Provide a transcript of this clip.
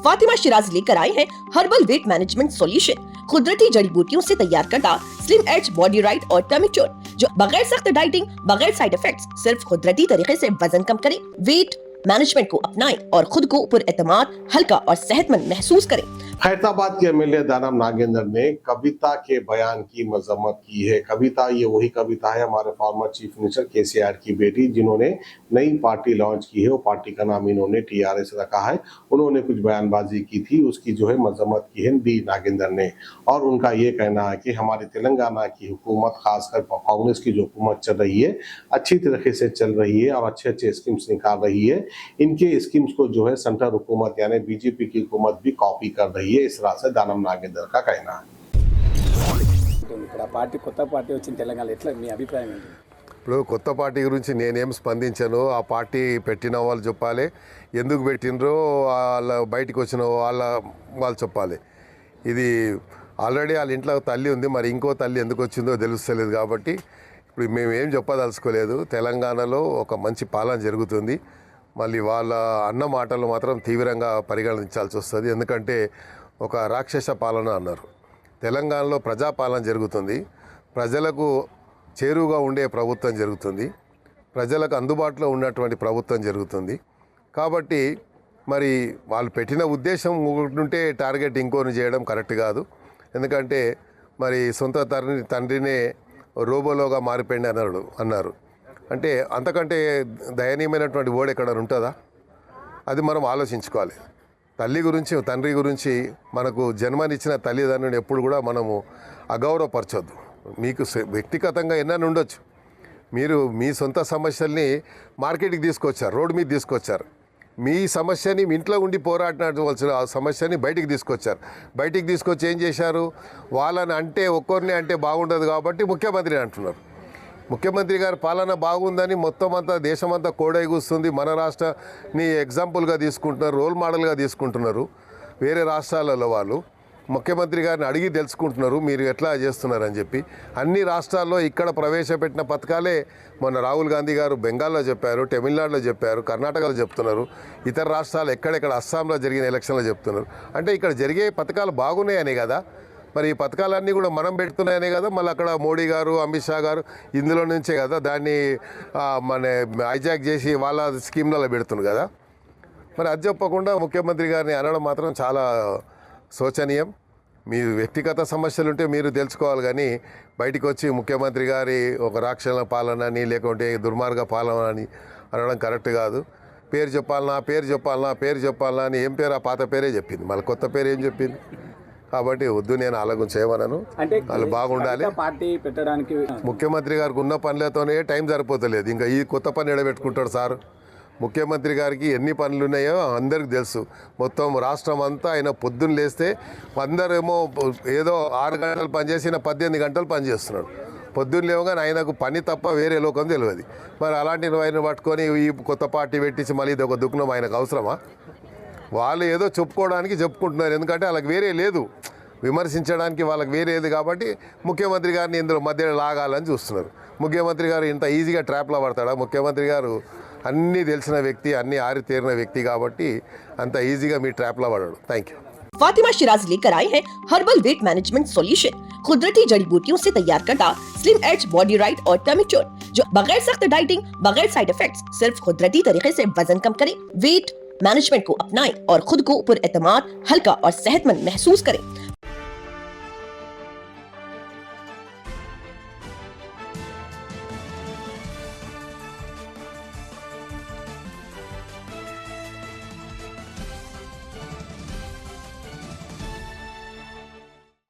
फातिमा शिराज लेकर आए हैं हर्बल वेट मैनेजमेंट सॉल्यूशन। कुदरती जड़ी बूटियों से तैयार करता स्लिम एज बॉडी राइट और टमी ट्यून, जो बगैर सख्त डाइटिंग, बगैर साइड इफेक्ट्स, सिर्फ कुदरती तरीके से वजन कम करे। वेट मैनेजमेंट को अपनाएं और खुद को पुरएतमाद, हल्का और सेहतमंद महसूस करें। खैरताबाद के एमएलए दानम नागेंद्र ने कविता के बयान की मजम्मत की है। कविता, ये वही कविता है हमारे फॉर्मर चीफ मिनिस्टर केसीआर की बेटी, जिन्होंने नई पार्टी लॉन्च की है। वो पार्टी का नाम इन्होंने टीआरएस रखा है। उन्होंने कुछ बयानबाजी की थी, उसकी जो है मजम्मत की है दी नागेंद्र ने। और उनका ये कहना है कि हमारी तेलंगाना की हुकूमत, खासकर कांग्रेस की जो हुकूमत चल रही है, अच्छी तरीके से चल रही है और अच्छे अच्छे स्कीम्स निकाल रही है। इनके स्कीम्स को जो है सेंट्रल हुकूमत यानी बीजेपी की हुकूमत भी कॉपी कर रही है। इस तरह से दानम नागेंद्र का कहना है। పార్టీ కొత్త పార్టీ వచ్చిన తెలంగాణ ఎట్లా మీ అభిప్రాయం ఏంటి? ఇప్పుడు కొత్త పార్టీ గురించి నేనేం స్పందించాను. ఆ పార్టీ పెట్టిన వాళ్ళు చెప్పాలి, ఎందుకు పెట్టినరో వాళ్ళ బయటకు వచ్చిన వాళ్ళు చెప్పాలి. ఇది ఆల్రెడీ వాళ్ళ ఇంట్లో తల్లి ఉంది, మరి ఇంకో తల్లి ఎందుకు వచ్చిందో తెలుస్తలేదు. కాబట్టి ఇప్పుడు మేము ఏం చెప్పదలుచుకోలేదు. తెలంగాణలో ఒక మంచి పాలన జరుగుతుంది. మళ్ళీ వాళ్ళ అన్న మాటలు మాత్రం తీవ్రంగా పరిగణించాల్సి వస్తుంది. ఎందుకంటే ఒక రాక్షస పాలన అన్నారు. తెలంగాణలో ప్రజాపాలన జరుగుతుంది. ప్రజలకు చేరువుగా ఉండే ప్రభుత్వం జరుగుతుంది. ప్రజలకు అందుబాటులో ఉన్నటువంటి ప్రభుత్వం జరుగుతుంది. కాబట్టి మరి వాళ్ళు పెట్టిన ఉద్దేశం ఉంటే టార్గెట్ ఇంకోని చేయడం కరెక్ట్ కాదు. ఎందుకంటే మరి సొంత తండ్రినే రోబోలోగా మారిపోయింది అన్నారు. అంటే అంతకంటే దయనీయమైనటువంటి ఓడి ఎక్కడ ఉంటుందా? అది మనం ఆలోచించుకోవాలి. తల్లి గురించి, తండ్రి గురించి, మనకు జన్మనిచ్చిన తల్లిదండ్రులను ఎప్పుడు కూడా మనము అగౌరవపరచొద్దు. మీకు వ్యక్తిగతంగా ఎన్నైనా ఉండొచ్చు. మీరు మీ సొంత సమస్యల్ని మార్కెట్కి తీసుకొచ్చారు, రోడ్డు మీద తీసుకొచ్చారు. మీ సమస్యని మీ ఇంట్లో ఉండి పోరాడవలసిన సమస్యని బయటికి తీసుకొచ్చారు. బయటికి తీసుకొచ్చి ఏం చేశారు? వాళ్ళని అంటే ఒక్కరిని అంటే బాగుండదు కాబట్టి ముఖ్యమంత్రి అంటున్నారు. ముఖ్యమంత్రి గారి పాలన బాగుందని మొత్తం అంతా దేశమంతా కోడైగూస్తుంది. మన రాష్ట్రాన్ని ఎగ్జాంపుల్గా తీసుకుంటున్నారు, రోల్ మోడల్గా తీసుకుంటున్నారు. వేరే రాష్ట్రాలలో వాళ్ళు ముఖ్యమంత్రి గారిని అడిగి తెలుసుకుంటున్నారు మీరు ఎట్లా చేస్తున్నారని చెప్పి. అన్ని రాష్ట్రాల్లో ఇక్కడ ప్రవేశపెట్టిన పథకాలే మొన్న రాహుల్ గాంధీ గారు బెంగాల్లో చెప్పారు, తమిళనాడులో చెప్పారు, కర్ణాటకలో చెప్తున్నారు. ఇతర రాష్ట్రాలు ఎక్కడెక్కడ అస్సాంలో జరిగిన ఎలక్షన్లో చెప్తున్నారు. అంటే ఇక్కడ జరిగే పథకాలు బాగున్నాయనే కదా. మరి ఈ పథకాలన్నీ కూడా మనం పెడుతున్నాయనే కదా. మళ్ళీ అక్కడ మోడీ గారు, అమిత్ షా గారు ఇందులో నుంచే కదా దాన్ని మన హైజాక్ చేసి వాళ్ళ స్కీమ్లలో పెడుతున్నారు కదా. మరి అది చెప్పకుండా ముఖ్యమంత్రి గారిని అనడం మాత్రం చాలా శోచనీయం. మీ వ్యక్తిగత సమస్యలు ఉంటే మీరు తెలుసుకోవాలి, కానీ బయటికి వచ్చి ముఖ్యమంత్రి గారి ఒక రాక్షస పాలన అని లేకుంటే దుర్మార్గ పాలన అని అనడం కరెక్ట్ కాదు. పేరు చెప్పాలనా అని ఏం పేరు? ఆ పాత పేరే చెప్పింది, మళ్ళీ కొత్త పేరు ఏం చెప్పింది? కాబట్టి వద్దు, నేను అలాగం చేయమన్నాను. వాళ్ళు బాగుండాలి. పార్టీ పెట్టడానికి ముఖ్యమంత్రి గారికి ఉన్న పనులతోనే టైం సరిపోతలేదు. ఇంకా ఈ కొత్త పని ఎడబెట్టుకుంటాడు సార్. ముఖ్యమంత్రి గారికి ఎన్ని పనులు ఉన్నాయో అందరికి తెలుసు. మొత్తం రాష్ట్రం అంతా ఆయన పొద్దున్న లేస్తే అందరేమో ఏదో 6 గంటలు పనిచేసి 18 గంటలు పనిచేస్తున్నాడు. పొద్దున్న లేవగానే ఆయనకు పని తప్ప వేరే లోకం తెలియదు. మరి అలాంటి ఆయన పట్టుకొని ఈ కొత్త పార్టీ పెట్టించి మళ్ళీ ఇది ఒక దుఃఖం ఆయనకు అవసరమా? వాళ్ళు ఏదో చెప్పుకోవడానికి చెప్పుకుంటున్నారు. ఎందుకంటే వాళ్ళకి వేరే లేదు, విమర్శించడానికి వాళ్ళకి వేరేది. కాబట్టి ముఖ్యమంత్రి గారిని ఇందులో మధ్యలో లాగాలని చూస్తున్నారు. ముఖ్యమంత్రి గారు ఇంత ఈజీగా ట్రాప్లో పడతాడా? ముఖ్యమంత్రి గారు అన్నీ తెలిసిన వ్యక్తి, అన్నీ ఆరితేరిన వ్యక్తి కాబట్టి అంత ఈజీగా మీ ట్రాప్లో పడడు. Thank you. फातिमा शिराज लेकर आए हैं हर्बल वेट मैनेजमेंट सॉल्यूशन। कुदरती जड़ी बूटियों से तैयार करता स्लिम एज बॉडी राइट और टमी ट्यून, जो बगैर सख्त डाइटिंग, बगैर साइड इफेक्ट्स, सिर्फ कुदरती तरीके से वजन कम करे। वेट मैनेजमेंट को अपनाएं और खुद को पुरएतमाद, हल्का और सेहतमंद महसूस करें।